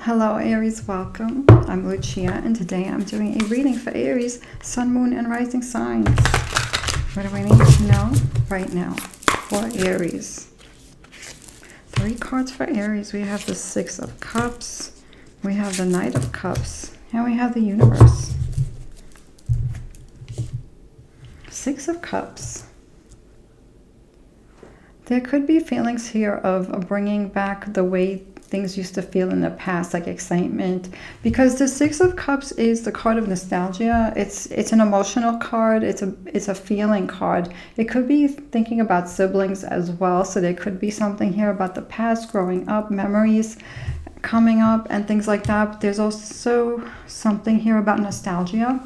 Hello Aries, welcome. I'm Lucia and today I'm doing a reading for Aries, Sun, Moon, and Rising signs. What do we need to know right now for Aries? 3 cards for Aries. We have the Six of Cups, we have the Knight of Cups, and we have the Universe. Six of Cups. There could be feelings here of bringing back the way things used to feel in the past, like excitement, because the Six of Cups is the card of nostalgia. It's an emotional card. It's a feeling card. It could be thinking about siblings as well. So there could be something here about the past, growing up, memories coming up, and things like that. But there's also something here about nostalgia.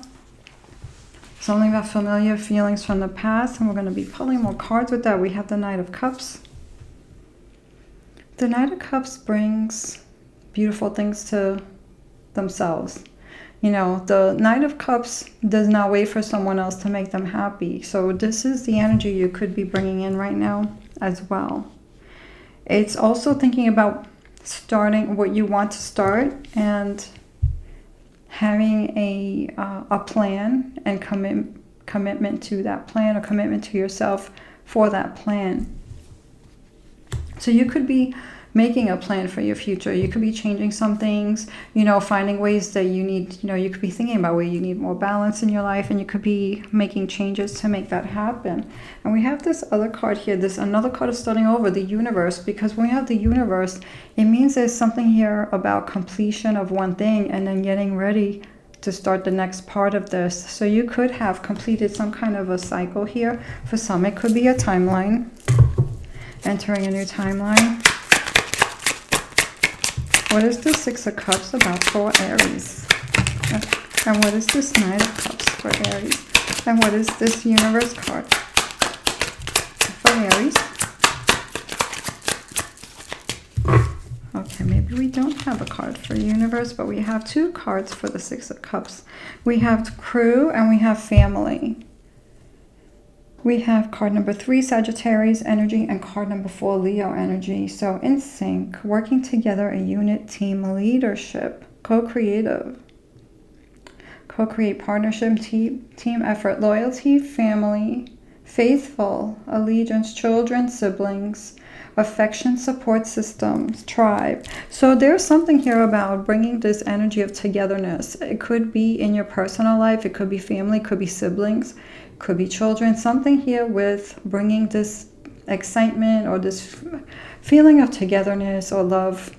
Something about familiar feelings from the past, and we're going to be pulling more cards with that. We have the Knight of Cups. The Knight of Cups brings beautiful things to themselves. You know, the Knight of Cups does not wait for someone else to make them happy. So this is the energy you could be bringing in right now as well. It's also thinking about starting what you want to start and having a plan and commitment to that plan, or commitment to yourself for that plan. So you could be making a plan for your future. You could be changing some things, you know, finding ways that you need, you know, you could be thinking about where you need more balance in your life, and you could be making changes to make that happen. And we have this other card here, another card of starting over, the Universe, because when we have the Universe, it means there's something here about completion of one thing and then getting ready to start the next part of this. So you could have completed some kind of a cycle here. For some, it could be a timeline. Entering a new timeline. What is the Six of Cups about for Aries? And what is this Knight of Cups for Aries? And what is this Universe card for Aries? Okay, maybe we don't have a card for Universe, but we have 2 cards for the Six of Cups. We have Crew and we have Family. We have card number 3, Sagittarius energy, and card number 4, Leo energy. So in sync, working together, a unit, team, leadership, co-creative, co-create, partnership, team effort, loyalty, family, faithful, allegiance, children, siblings, affection, support systems, tribe. So there's something here about bringing this energy of togetherness. It could be in your personal life, it could be family, it could be siblings, could be children. Something here with bringing this excitement or this feeling of togetherness or love.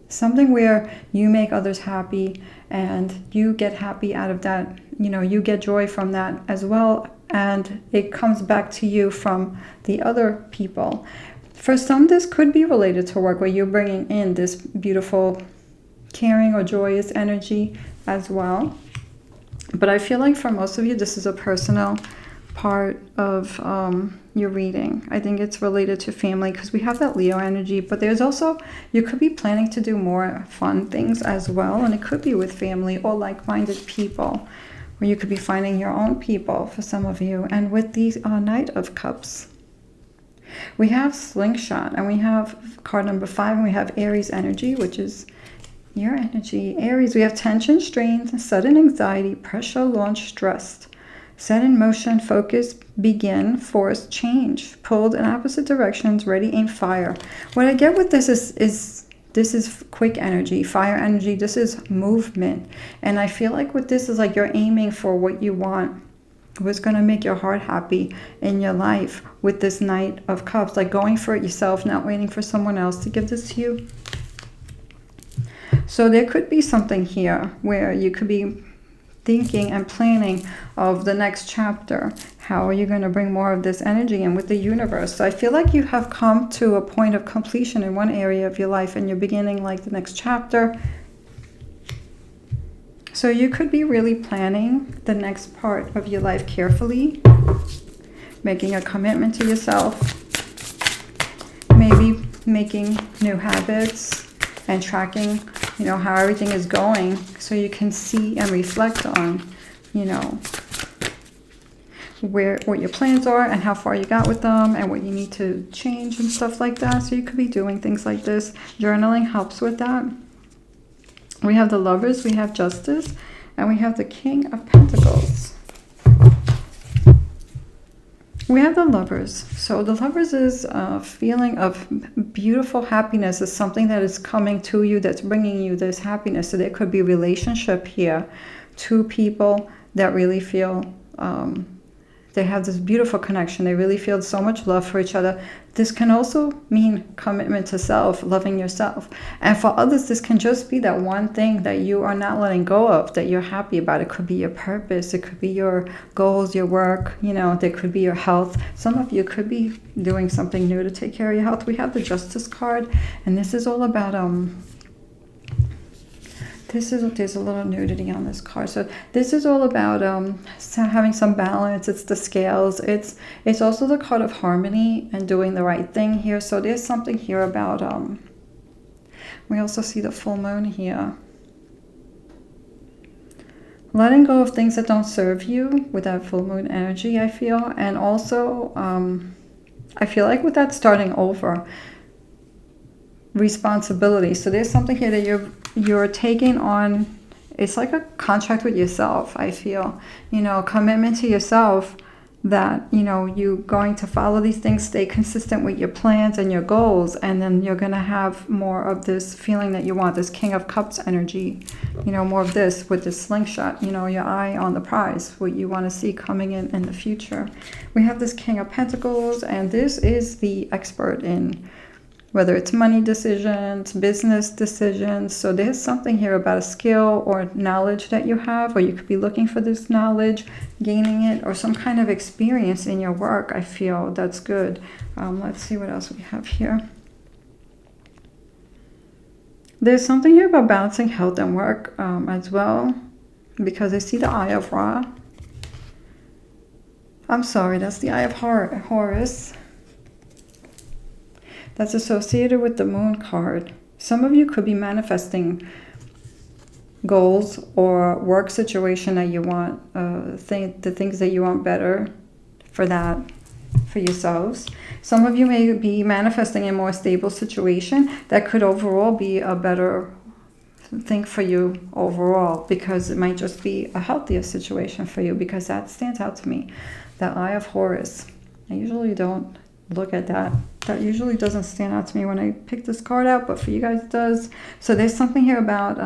Something where you make others happy and you get happy out of that. You know, you get joy from that as well. And it comes back to you from the other people. For some, this could be related to work, where you're bringing in this beautiful, caring or joyous energy as well. But I feel like for most of you, this is a personal part of your reading. I think it's related to family because we have that Leo energy, but there's also, you could be planning to do more fun things as well, and it could be with family or like-minded people, or you could be finding your own people for some of you. And with the Knight of Cups, we have Slingshot, and we have card number 5, and we have Aries energy, which is your energy. Aries, we have tension, strain, sudden anxiety, pressure, launch, stressed, set in motion, focus, begin, force, change, pulled in opposite directions, ready, aim, fire. What I get with this is this is quick energy, fire energy. This is movement. And I feel like with this is like you're aiming for what you want, what's going to make your heart happy in your life with this Knight of Cups, like going for it yourself, not waiting for someone else to give this to you. So there could be something here where you could be thinking and planning of the next chapter. How are you going to bring more of this energy in with the Universe? So I feel like you have come to a point of completion in one area of your life and you're beginning like the next chapter. So you could be really planning the next part of your life carefully, making a commitment to yourself, maybe making new habits and tracking, you know, how everything is going, so you can see and reflect on, you know, what your plans are and how far you got with them and what you need to change and stuff like that. So you could be doing things like this. Journaling helps with that. We have the Lovers, we have Justice, and we have the King of Pentacles. We have the Lovers. So the Lovers is a feeling of beautiful happiness. Is something that is coming to you that's bringing you this happiness. So there could be a relationship here. Two people that really feel they have this beautiful connection. They really feel so much love for each other. This can also mean commitment to self, loving yourself. And for others, this can just be that one thing that you are not letting go of, that you're happy about. It could be your purpose. It could be your goals, your work. You know, there could be your health. Some of you could be doing something new to take care of your health. We have the Justice card, and this is all about there's a little nudity on this card. So this is all about having some balance. It's the scales. It's also the card of harmony and doing the right thing here. So there's something here about we also see the full moon here. Letting go of things that don't serve you with that full moon energy, I feel. And also I feel like with that starting over, responsibility. So there's something here that you're taking on. It's like a contract with yourself, I feel. You know, commitment to yourself that, you know, you're going to follow these things, stay consistent with your plans and your goals, and then you're going to have more of this feeling that you want, this King of Cups energy, you know, more of this with this slingshot, you know, your eye on the prize, what you want to see coming in the future. We have this King of Pentacles, and this is the expert in whether it's money decisions, business decisions. So there's something here about a skill or knowledge that you have, or you could be looking for this knowledge, gaining it, or some kind of experience in your work. I feel that's good. Let's see what else we have here. There's something here about balancing health and work as well, because I see the Eye of Ra. I'm sorry, that's the Eye of Horus. That's associated with the Moon card. Some of you could be manifesting goals or work situation that you want, the things that you want better for yourselves. Some of you may be manifesting a more stable situation that could overall be a better thing for you overall, because it might just be a healthier situation for you, because that stands out to me. The Eye of Horus. I usually don't look at that. That usually doesn't stand out to me when I pick this card out, but for you guys it does. So there's something here about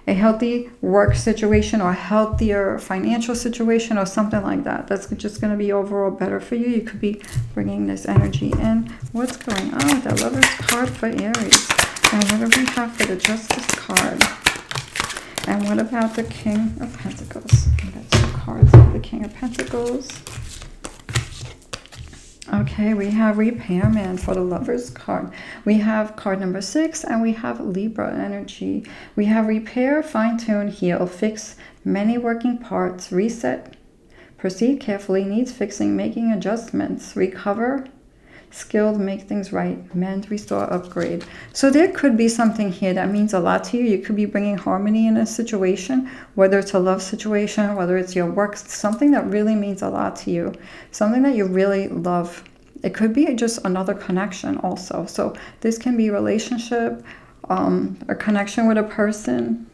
a healthy work situation or a healthier financial situation or something like that. That's just going to be overall better for you. You could be bringing this energy in. What's going on with that Lover's card for Aries? And what do we have for the Justice card? And what about the King of Pentacles? We got two cards for the King of Pentacles. Okay, we have Repairman for the Lover's card. We have card number 6, and we have Libra energy. We have repair, fine-tune, heal, fix many working parts, reset, proceed carefully, needs fixing, making adjustments, recover, skilled, make things right, mend, restore, upgrade. So there could be something here that means a lot to you. You could be bringing harmony in a situation, whether it's a love situation, whether it's your work, something that really means a lot to you, something that you really love. It could be just another connection also. So this can be a relationship, a connection with a person,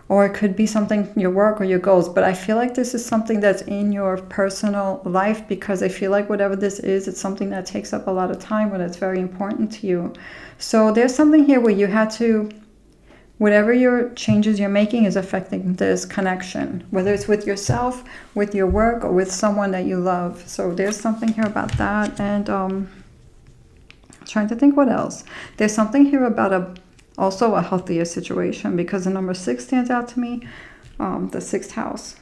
or it could be something, your work or your goals. But I feel like this is something that's in your personal life, because I feel like whatever this is, it's something that takes up a lot of time, but it's very important to you. So there's something here where you had to, whatever your changes you're making is affecting this connection, whether it's with yourself, with your work, or with someone that you love. So there's something here about that. And trying to think what else. There's something here about also a healthier situation, because the number 6 stands out to me, the 6th house.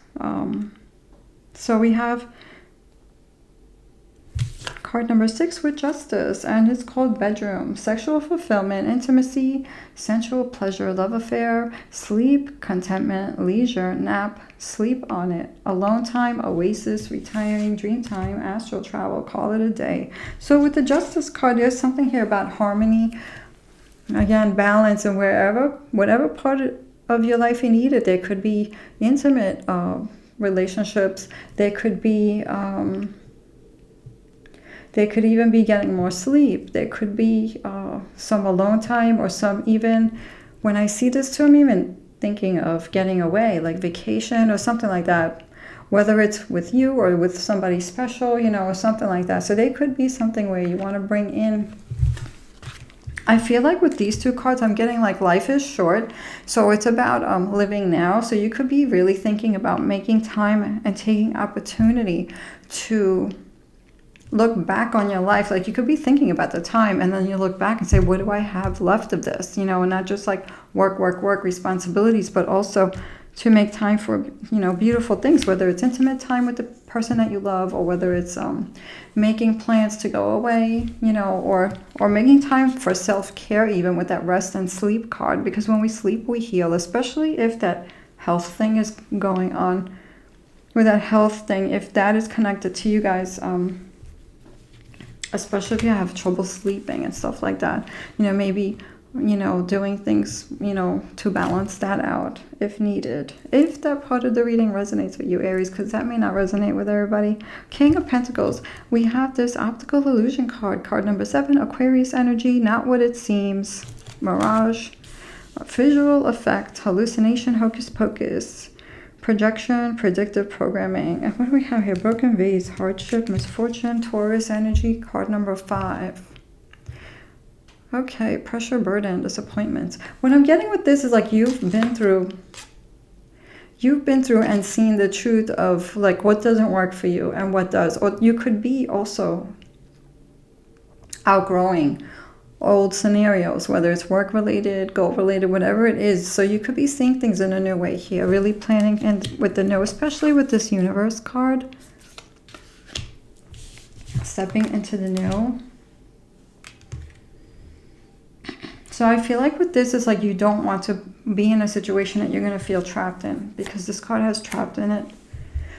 So we have card number 6 with Justice, and it's called Bedroom. Sexual fulfillment, intimacy, sensual pleasure, love affair, sleep, contentment, leisure, nap, sleep on it, alone time, oasis, retiring, dream time, astral travel, call it a day. So with the Justice card, there's something here about harmony, again, balance, and whatever part of your life you need it. There could be intimate relationships. There could be, they could even be getting more sleep. There could be some alone time, or some even when I see this too, I'm even thinking of getting away, like vacation or something like that. Whether it's with you or with somebody special, you know, or something like that. So they could be something where you want to bring in. I feel like with these two cards, I'm getting like life is short. So it's about living now. So you could be really thinking about making time and taking opportunity to look back on your life. Like you could be thinking about the time and then you look back and say, what do I have left of this? You know, and not just like work, work, work, responsibilities, but also to make time for, you know, beautiful things, whether it's intimate time with the person that you love, or whether it's making plans to go away, you know, or making time for self-care, even with that rest and sleep card. Because when we sleep, we heal, especially if that health thing is going on. With that health thing, if that is connected to you guys, especially if you have trouble sleeping and stuff like that, you know, maybe, you know, doing things, you know, to balance that out if needed. If that part of the reading resonates with you, Aries, because that may not resonate with everybody. King of Pentacles, we have this optical illusion card, card number 7, Aquarius energy, not what it seems, mirage, visual effect, hallucination, hocus pocus, projection, predictive programming. And what do we have here? Broken vase, hardship, misfortune, Taurus energy, card number 5. Okay, pressure, burden, disappointments. What I'm getting with this is like you've been through and seen the truth of like what doesn't work for you and what does. Or you could be also outgrowing old scenarios, whether it's work related, goal related, whatever it is. So you could be seeing things in a new way here, really planning, and with the new, especially with this universe card, stepping into the new. So I feel like with this, it's like you don't want to be in a situation that you're going to feel trapped in, because this card has trapped in it.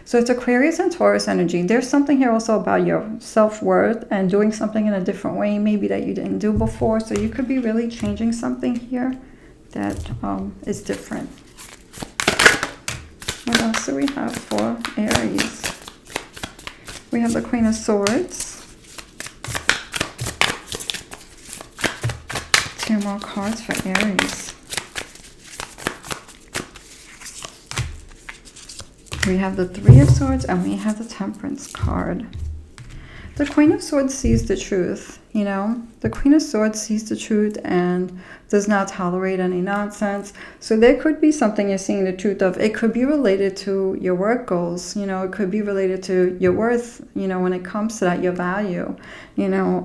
So it's Aquarius and Taurus energy. There's something here also about your self-worth and doing something in a different way, maybe that you didn't do before. So you could be really changing something here that is different. What else do we have for Aries? We have the Queen of Swords. 2 more cards for Aries. We have the 3 of Swords and we have the Temperance card. The Queen of Swords sees the truth, you know. The Queen of Swords sees the truth and does not tolerate any nonsense. So there could be something you're seeing the truth of. It could be related to your work goals, you know. It could be related to your worth, you know, when it comes to that, your value. You know,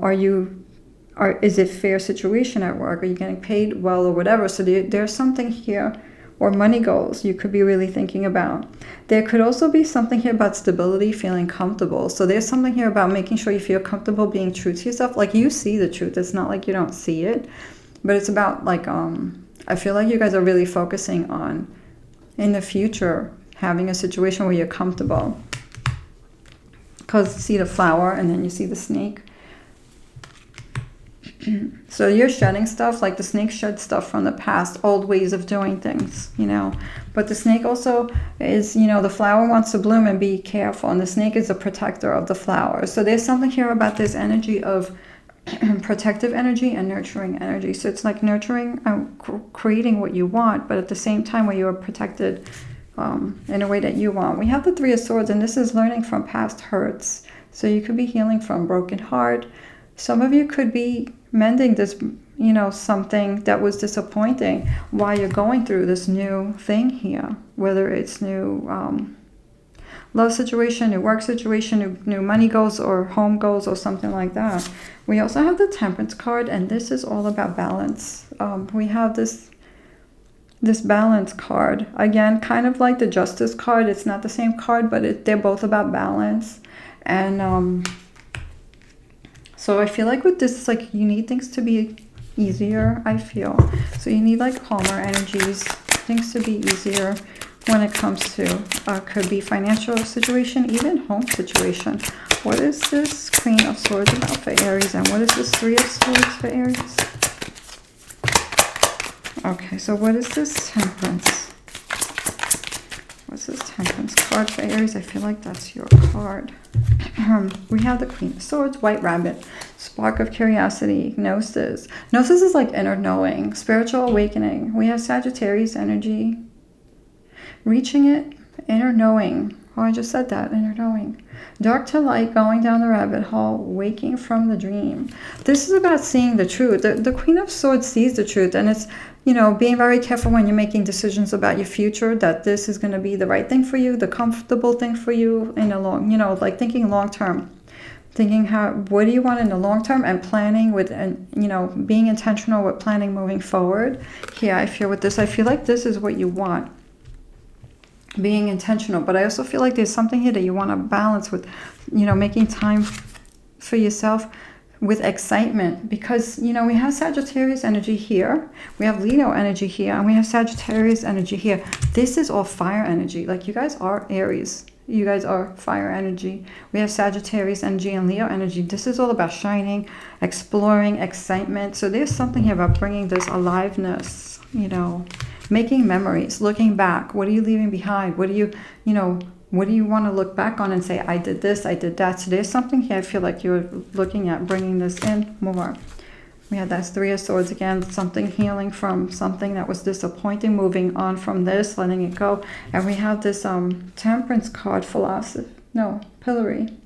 is it fair situation at work? Are you getting paid well or whatever? So there's something here, or money goals you could be really thinking about. There could also be something here about stability, feeling comfortable. So there's something here about making sure you feel comfortable being true to yourself. Like you see the truth. It's not like you don't see it, but it's about like, I feel like you guys are really focusing on in the future having a situation where you're comfortable. Because see the flower and then you see the snake. So you're shedding stuff, like the snake shed stuff from the past, old ways of doing things, you know. But the snake also is, you know, the flower wants to bloom and be careful, and the snake is a protector of the flower. So there's something here about this energy of protective energy and nurturing energy. So it's like nurturing and creating what you want, but at the same time where you are protected in a way that you want. We have the 3 of Swords, and this is learning from past hurts. So you could be healing from broken heart. Some of you could be mending this, you know, something that was disappointing while you're going through this new thing here, whether it's new love situation, new work situation, new money goals or home goals or something like that. We also have the Temperance card, and this is all about balance. We have this Balance card. Again, kind of like the Justice card. It's not the same card, but they're both about balance. And so I feel like with this, it's like you need things to be easier, I feel. So you need like calmer energies, things to be easier when it comes to, could be financial situation, even home situation. What is this Queen of Swords about for Aries? And what is this 3 of Swords for Aries? Okay, so what is this Temperance? What's this Temperance card for Aries. I feel like that's your card. We have the Queen of Swords, White Rabbit, Spark of Curiosity, Gnosis. Gnosis is like inner knowing, spiritual awakening. We have Sagittarius energy, reaching it, inner knowing. Oh, I just said that, inner knowing. Dark to light, going down the rabbit hole, waking from the dream. This is about seeing the truth. The Queen of Swords sees the truth, and it's, you know, being very careful when you're making decisions about your future, that this is going to be the right thing for you, the comfortable thing for you in the long, you know, like thinking long term. Thinking what do you want in the long term, and planning with, and you know, being intentional with planning moving forward. Here, I feel with this, I feel like this is what you want. Being intentional, but I also feel like there's something here that you want to balance with, you know, making time for yourself with excitement, because, you know, we have Sagittarius energy here, we have Leo energy here, and we have Sagittarius energy here. This is all fire energy. Like, you guys are Aries, you guys are fire energy. We have Sagittarius energy and Leo energy. This is all about shining, exploring, excitement. So there's something here about bringing this aliveness, you know, making memories, looking back. What are you leaving behind? What do you, you know, what do you want to look back on and say, I did this, I did that. So there's something here I feel like you're looking at bringing this in more. We had that Three of Swords again, something healing from something that was disappointing, moving on from this, letting it go. And we have this Temperance card, Pillory.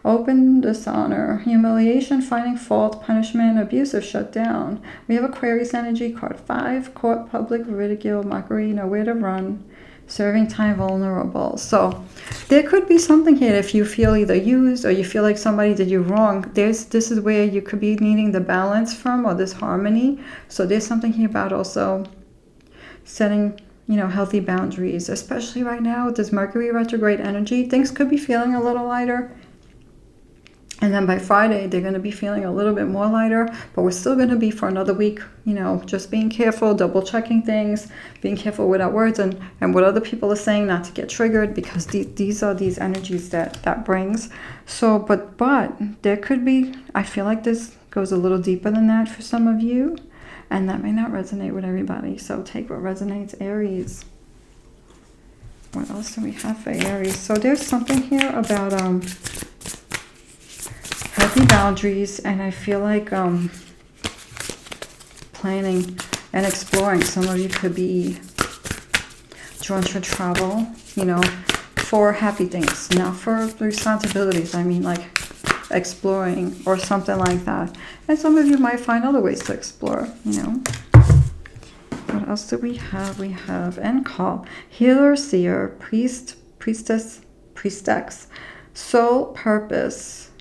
Open dishonor, humiliation, finding fault, punishment, abuse, or shut down. We have Aquarius energy, card 5, court, public, ridicule, mockery, nowhere to run, serving time, vulnerable. So there could be something here if you feel either used or you feel like somebody did you wrong. This is where you could be needing the balance from, or this harmony. So there's something here about also setting, you know, healthy boundaries, especially right now with this Mercury retrograde energy. Things could be feeling a little lighter. And then by Friday, they're going to be feeling a little bit more lighter, but we're still going to be for another week, you know, just being careful, double checking things, being careful with our words and what other people are saying, not to get triggered, because these are these energies that brings. So, but there could be, I feel like this goes a little deeper than that for some of you, and that may not resonate with everybody. So take what resonates, Aries. What else do we have for Aries? So there's something here about, healthy boundaries, and I feel like planning and exploring. Some of you could be drawn to travel, you know, for happy things, not for responsibilities. I mean, like exploring or something like that. And some of you might find other ways to explore, you know. What else do we have? We have call, healer, seer, priest, priestess, priestess, soul, purpose.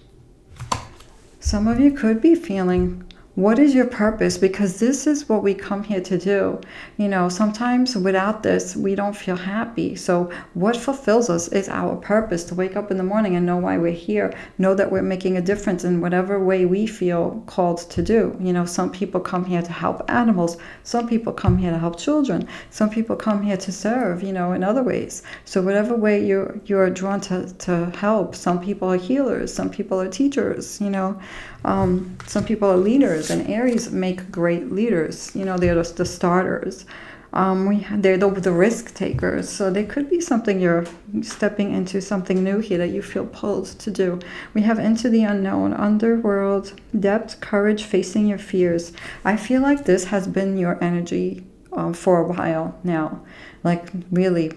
Some of you could be feeling, what is your purpose? Because this is what we come here to do. You know, sometimes without this, we don't feel happy. So what fulfills us is our purpose, to wake up in the morning and know why we're here. Know that we're making a difference in whatever way we feel called to do. You know, some people come here to help animals. Some people come here to help children. Some people come here to serve, you know, in other ways. So whatever way you're drawn to help. Some people are healers. Some people are teachers, you know. Some people are leaders, and Aries make great leaders. You know, they're just the starters. They're the risk takers. So there could be something you're stepping into, something new here that you feel pulled to do. We have into the unknown, underworld, depth, courage, facing your fears. I feel like this has been your energy for a while now. Like really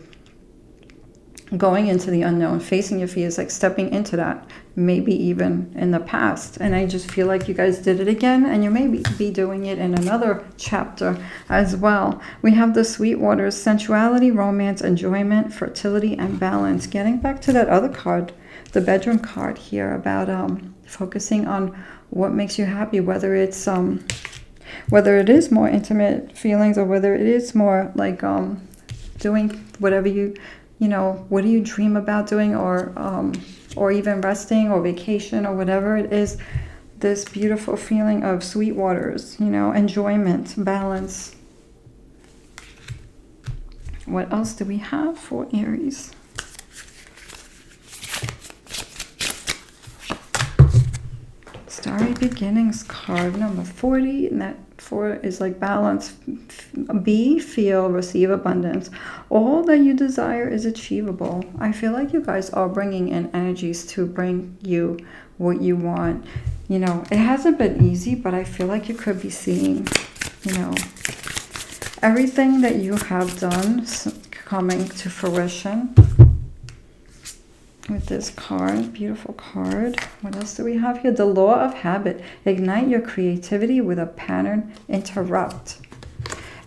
going into the unknown, facing your fears, like stepping into that, maybe even in the past. And I just feel like you guys did it again, and you may be doing it in another chapter as well. We have the sweet waters, sensuality, romance, enjoyment, fertility, and balance. Getting back to that other card, the bedroom card here, about focusing on what makes you happy, whether it is more intimate feelings, or whether it is more like doing whatever you know, what do you dream about doing, or even resting or vacation or whatever it is. This beautiful feeling of sweet waters, you know, enjoyment, balance. What else do we have for Aries? Starry Beginnings card number 40, and that 4 is like balance, be, feel, receive abundance. All that you desire is achievable. I feel like you guys are bringing in energies to bring you what you want. You know, it hasn't been easy, but I feel like you could be seeing, you know, everything that you have done coming to fruition with this card. Beautiful card. What else do we have here? The law of habit. Ignite your creativity with a pattern. Interrupt.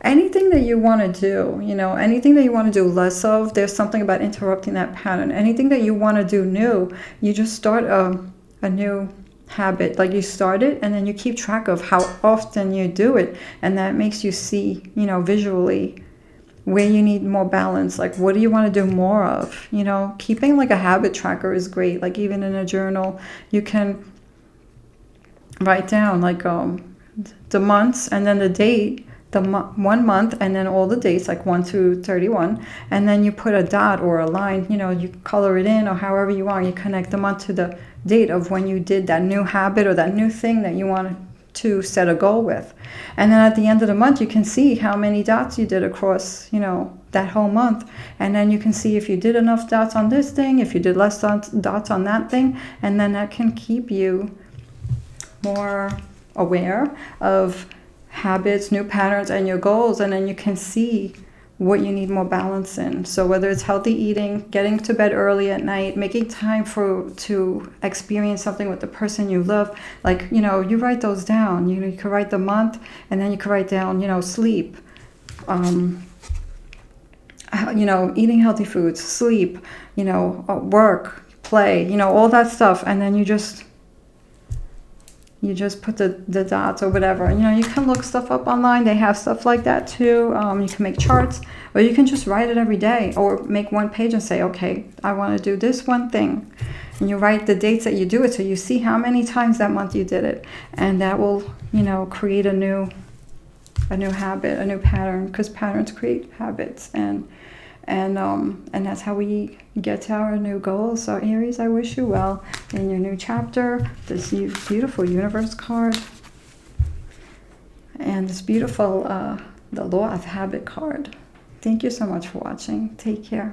Anything that you want to do, you know, anything that you want to do less of, there's something about interrupting that pattern. Anything that you want to do new, you just start a new habit. Like you start it and then you keep track of how often you do it, and that makes you see, you know, visually where you need more balance. Like, what do you want to do more of? You know, keeping like a habit tracker is great. Like even in a journal, you can write down like the months and then the date, the 1 month, and then all the dates, like 1 to 31, and then you put a dot or a line, you know, you color it in or however you want. You connect the month to the date of when you did that new habit or that new thing that you want to set a goal with. And then at the end of the month, you can see how many dots you did across, you know, that whole month. And then you can see if you did enough dots on this thing, if you did less dots on that thing, and then that can keep you more aware of habits, new patterns, and your goals. And then you can see what you need more balance in. So whether it's healthy eating, getting to bed early at night, making time to experience something with the person you love, like, you know, you write those down. You know, you could write the month, and then you could write down, you know, sleep, you know, eating healthy foods, sleep, you know, work, play, you know, all that stuff. And then you just put the dots or whatever. You know, you can look stuff up online. They have stuff like that too. You can make charts, or you can just write it every day, or make one page and say, okay, I want to do this one thing. And you write the dates that you do it, so you see how many times that month you did it. And that will, you know, create a new habit, a new pattern, because patterns create habits. And that's how we get to our new goals. So Aries, I wish you well in your new chapter. This beautiful universe card, and this beautiful the law of habit card. Thank you so much for watching. Take care.